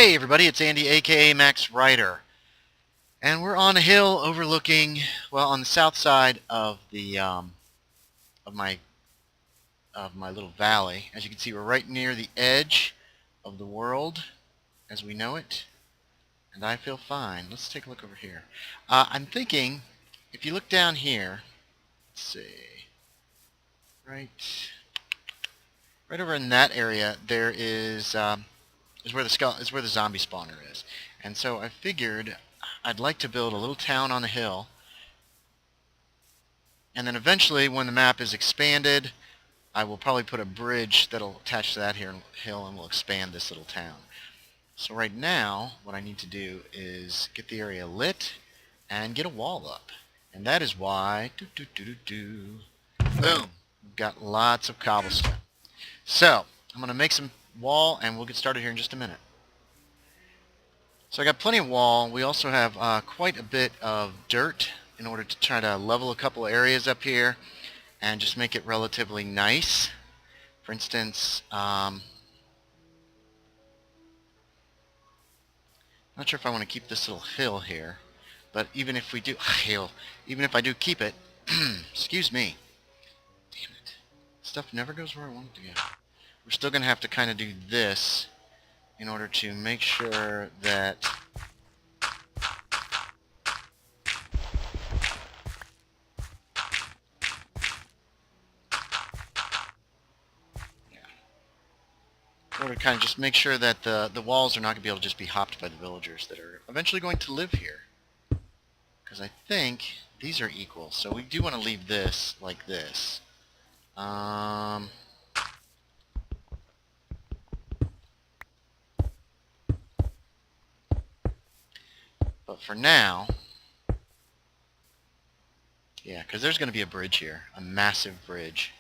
Hey everybody, it's Andy aka Max Ryder, and we're on a hill overlooking, well, on the south side of the of my little valley. As you can see, we're right near the edge of the world as we know it, and I feel fine. Let's take a look over here. I'm thinking, if you look down here, let's see, right over in that area, there is where the zombie spawner is. And so I figured I'd like to build a little town on a hill, and then eventually when the map is expanded, I will probably put a bridge that'll attach to that hill and will expand this little town. So right now what I need to do is get the area lit and get a wall up. And that is why boom, we've got lots of cobblestone. So I'm going to make some wall and we'll get started here in just a minute. So I got plenty of wall. We also have quite a bit of dirt in order to try to level a couple of areas up here and just make it relatively nice. For instance, I'm not sure if I want to keep this little hill here, but even if we do even if I do keep it, excuse me, damn it, stuff never goes where I want it to go. We're still going to have to kind of do this in order to make sure that just make sure that the walls are not going to be able to just be hopped by the villagers that are eventually going to live here. Because I think these are equal, so we do want to leave this like this. But for now, yeah, because there's going to be a bridge here, a massive bridge.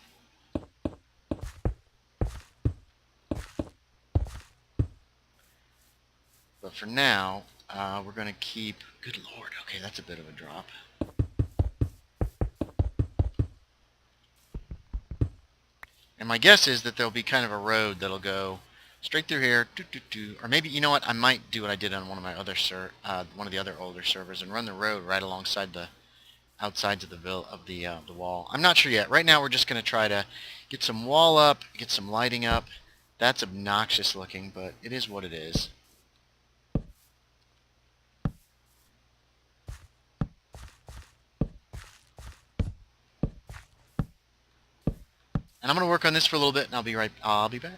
But for now, we're going to keep... Good lord, okay, that's a bit of a drop. And my guess is that there'll be kind of a road that'll go straight through here, or maybe, you know what, I might do what I did on one of my other one of the other older servers and run the road right alongside the outsides of the wall. I'm not sure yet. Right now we're just going to try to get some wall up, get some lighting up. That's obnoxious looking, but it is what it is. And I'm going to work on this for a little bit, and I'll be back.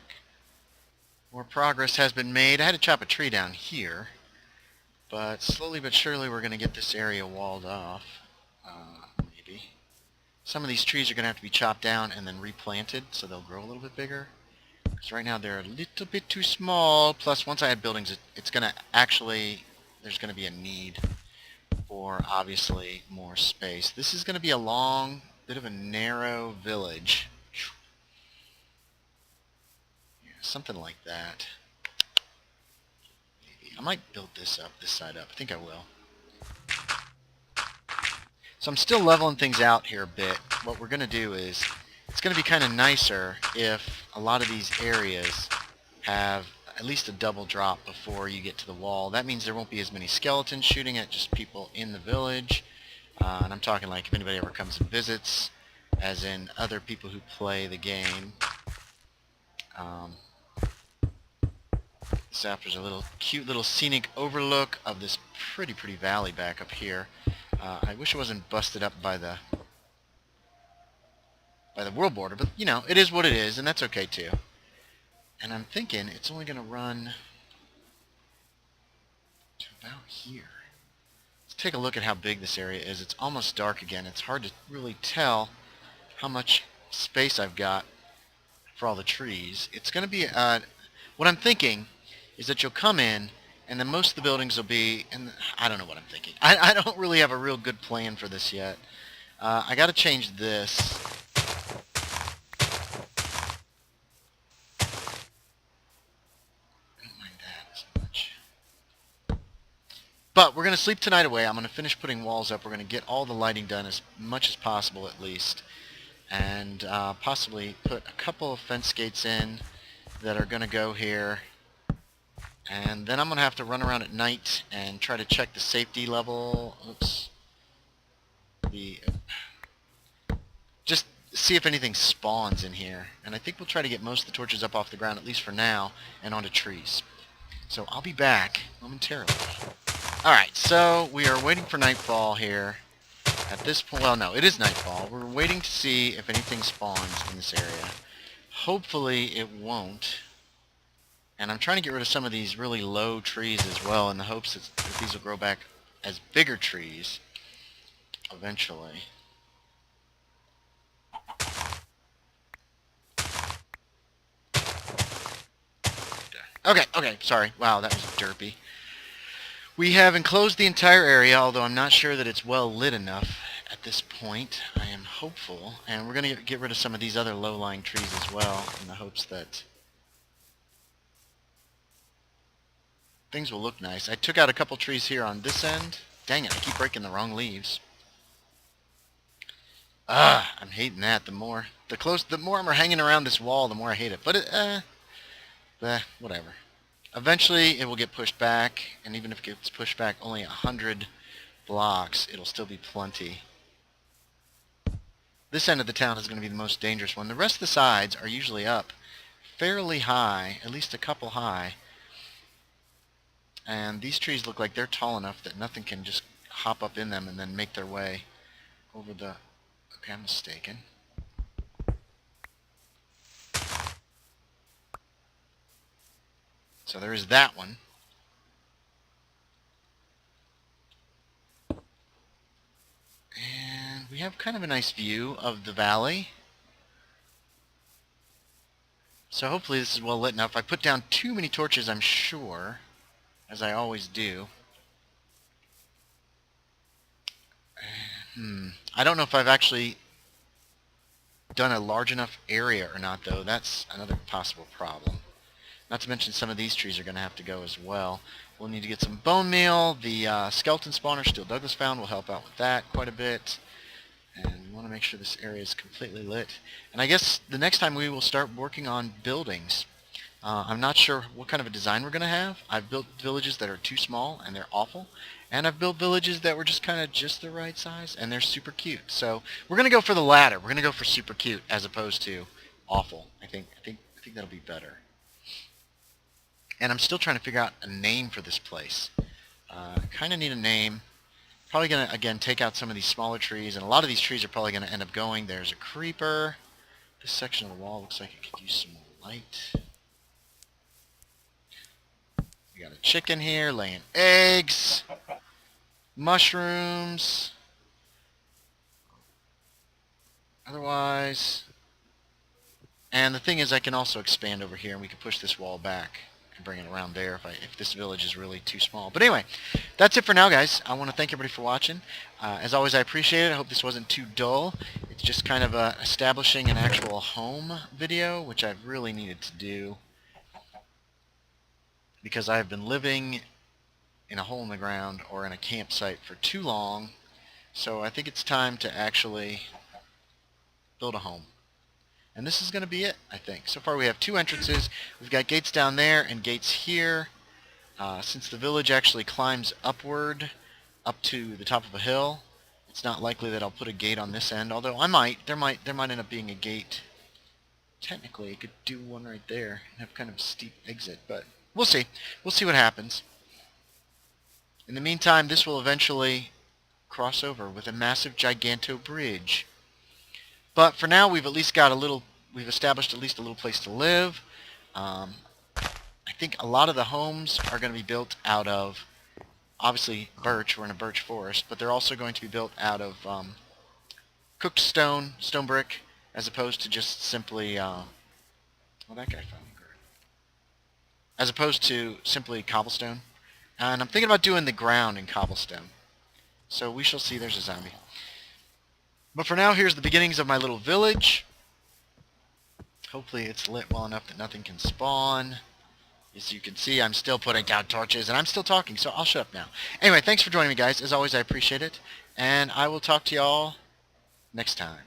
More progress has been made. I had to chop a tree down here, but slowly but surely we're going to get this area walled off. Maybe. Some of these trees are going to have to be chopped down and then replanted, so they'll grow a little bit bigger. Because right now they're a little bit too small. Plus, once I add buildings, it's going to actually, there's going to be a need for, obviously, more space. This is going to be a long, bit of a narrow village. Something like that. Maybe. I might build this side up. I think I will. So I'm still leveling things out here a bit. What we're going to do is, it's going to be kind of nicer if a lot of these areas have at least a double drop before you get to the wall. That means there won't be as many skeletons shooting at just people in the village. And I'm talking like if anybody ever comes and visits, as in other people who play the game. This offers a little cute little scenic overlook of this pretty valley back up here. I wish it wasn't busted up by the world border, but you know, it is what it is, and that's okay too. And I'm thinking it's only going to run to about here. Let's take a look at how big this area is. It's almost dark again. It's hard to really tell how much space I've got for all the trees. It's going to be what I'm thinking is that you'll come in, and then most of the buildings will be, and I don't know what I'm thinking. I don't really have a real good plan for this yet. I got to change this. I don't mind that as much. But we're going to sleep tonight away. I'm going to finish putting walls up. We're going to get all the lighting done as much as possible at least, and possibly put a couple of fence gates in that are going to go here. And then I'm going to have to run around at night and try to check the safety level. Oops. Just see if anything spawns in here. And I think we'll try to get most of the torches up off the ground, at least for now, and onto trees. So I'll be back momentarily. Alright, so we are waiting for nightfall here. At this point, well, no, it is nightfall. We're waiting to see if anything spawns in this area. Hopefully it won't. And I'm trying to get rid of some of these really low trees as well in the hopes that these will grow back as bigger trees eventually. Okay, sorry. Wow, that was derpy. We have enclosed the entire area, although I'm not sure that it's well lit enough at this point. I am hopeful, and we're going to get rid of some of these other low-lying trees as well in the hopes that things will look nice. I took out a couple trees here on this end. Dang it, I keep breaking the wrong leaves. I'm hating that. The more I'm hanging around this wall, the more I hate it. But whatever. Eventually, it will get pushed back, and even if it gets pushed back only 100 blocks, it'll still be plenty. This end of the town is going to be the most dangerous one. The rest of the sides are usually up fairly high, at least a couple high. And these trees look like they're tall enough that nothing can just hop up in them and then make their way over the... Okay, I'm mistaken. So there is that one. And we have kind of a nice view of the valley. So hopefully this is well lit enough. I put down too many torches, I'm sure, as I always do. I don't know if I've actually done a large enough area or not, though. That's another possible problem. Not to mention some of these trees are going to have to go as well. We'll need to get some bone meal. The skeleton spawner Steel Douglas found will help out with that quite a bit. And we want to make sure this area is completely lit. And I guess the next time we will start working on buildings. I'm not sure what kind of a design we're going to have. I've built villages that are too small and they're awful. And I've built villages that were just kind of just the right size and they're super cute. So we're going to go for the latter. We're going to go for super cute as opposed to awful. I think that'll be better. And I'm still trying to figure out a name for this place. Kind of need a name. Probably going to, again, take out some of these smaller trees. And a lot of these trees are probably going to end up going. There's a creeper. This section of the wall looks like it could use some more light. We got a chicken here laying eggs. Mushrooms. Otherwise... And the thing is, I can also expand over here and we can push this wall back and bring it around there if this village is really too small. But anyway, that's it for now, guys. I want to thank everybody for watching. As always, I appreciate it. I hope this wasn't too dull. It's just kind of establishing an actual home video, which I've really needed to do because I've been living in a hole in the ground or in a campsite for too long. So I think it's time to actually build a home. And this is going to be it, I think. So far we have 2 entrances. We've got gates down there and gates here. Since the village actually climbs upward up to the top of a hill, it's not likely that I'll put a gate on this end, although I might. There might end up being a gate. Technically, I could do one right there and have kind of a steep exit, but we'll see. We'll see what happens. In the meantime, this will eventually cross over with a massive giganto bridge. But for now, we've established at least a little place to live. I think a lot of the homes are going to be built out of, obviously, birch. We're in a birch forest, but they're also going to be built out of cooked stone brick, as opposed to just simply, well, that guy finally grew. As opposed to simply cobblestone. And I'm thinking about doing the ground in cobblestone. So we shall see. There's a zombie. But for now, here's the beginnings of my little village. Hopefully it's lit well enough that nothing can spawn. As you can see, I'm still putting down torches, and I'm still talking, so I'll shut up now. Anyway, thanks for joining me, guys. As always, I appreciate it. And I will talk to y'all next time.